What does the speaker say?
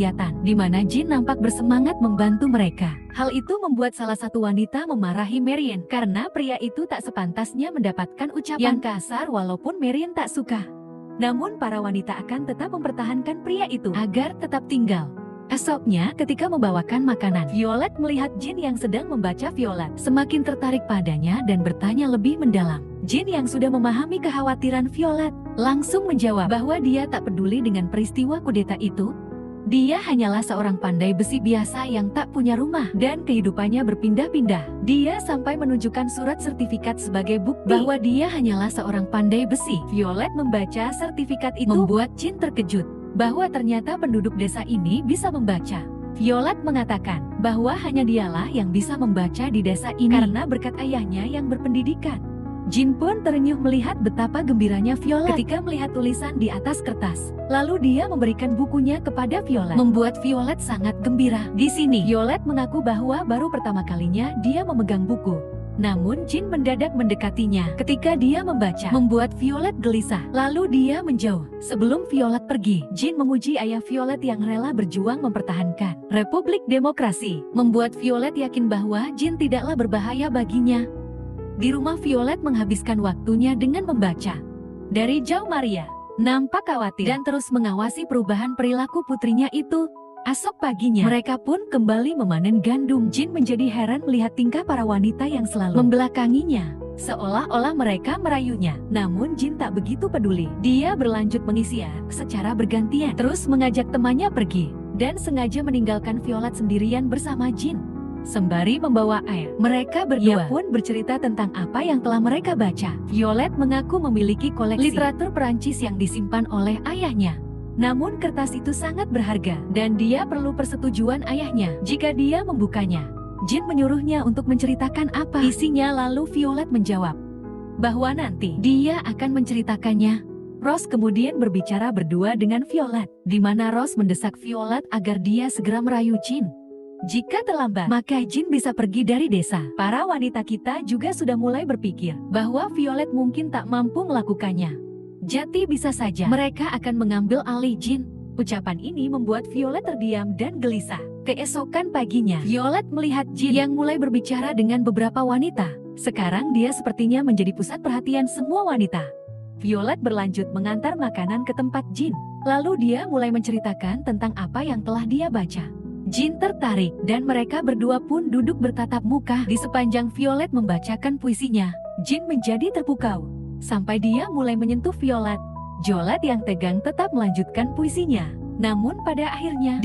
kegiatan, di mana Jin nampak bersemangat membantu mereka. Hal itu membuat salah satu wanita memarahi Marian karena pria itu tak sepantasnya mendapatkan ucapan yang kasar walaupun Marian tak suka. Namun para wanita akan tetap mempertahankan pria itu agar tetap tinggal. Esoknya ketika membawakan makanan, Violet melihat Jin yang sedang membaca Violet semakin tertarik padanya dan bertanya lebih mendalam. Jin yang sudah memahami kekhawatiran Violet langsung menjawab bahwa dia tak peduli dengan peristiwa kudeta itu. Dia hanyalah seorang pandai besi biasa yang tak punya rumah dan kehidupannya berpindah-pindah. Dia sampai menunjukkan surat sertifikat sebagai bukti bahwa dia hanyalah seorang pandai besi. Violet membaca sertifikat itu membuat Jin terkejut bahwa ternyata penduduk desa ini bisa membaca. Violet mengatakan bahwa hanya dialah yang bisa membaca di desa ini karena berkat ayahnya yang berpendidikan. Jin pun terenyuh melihat betapa gembiranya Violet ketika melihat tulisan di atas kertas. Lalu dia memberikan bukunya kepada Violet, membuat Violet sangat gembira. Di sini, Violet mengaku bahwa baru pertama kalinya dia memegang buku. Namun Jin mendadak mendekatinya ketika dia membaca, membuat Violet gelisah. Lalu dia menjauh. Sebelum Violet pergi, Jin memuji ayah Violet yang rela berjuang mempertahankan Republik Demokrasi, membuat Violet yakin bahwa Jin tidaklah berbahaya baginya. Di rumah, Violet menghabiskan waktunya dengan membaca. Dari jauh Maria nampak khawatir dan terus mengawasi perubahan perilaku putrinya itu. Esok paginya, mereka pun kembali memanen gandum. Jin menjadi heran melihat tingkah para wanita yang selalu membelakanginya, seolah-olah mereka merayunya. Namun Jin tak begitu peduli. Dia berlanjut mengisi secara bergantian, terus mengajak temannya pergi, dan sengaja meninggalkan Violet sendirian bersama Jin. Sembari membawa air, mereka berdua pun bercerita tentang apa yang telah mereka baca. Violet mengaku memiliki koleksi literatur Perancis yang disimpan oleh ayahnya. Namun kertas itu sangat berharga dan dia perlu persetujuan ayahnya jika dia membukanya. Jin menyuruhnya untuk menceritakan apa isinya, lalu Violet menjawab bahwa nanti dia akan menceritakannya. Rose kemudian berbicara berdua dengan Violet, di mana Rose mendesak Violet agar dia segera merayu Jin. Jika terlambat, maka Jin bisa pergi dari desa. Para wanita kita juga sudah mulai berpikir bahwa Violet mungkin tak mampu melakukannya. Jadi bisa saja mereka akan mengambil alih Jin. Ucapan ini membuat Violet terdiam dan gelisah. Keesokan paginya, Violet melihat Jin yang mulai berbicara dengan beberapa wanita. Sekarang dia sepertinya menjadi pusat perhatian semua wanita. Violet berlanjut mengantar makanan ke tempat Jin. Lalu dia mulai menceritakan tentang apa yang telah dia baca. Jin tertarik dan mereka berdua pun duduk bertatap muka di sepanjang Violet membacakan puisinya. Jin menjadi terpukau sampai dia mulai menyentuh Violet. Violet yang tegang tetap melanjutkan puisinya. Namun pada akhirnya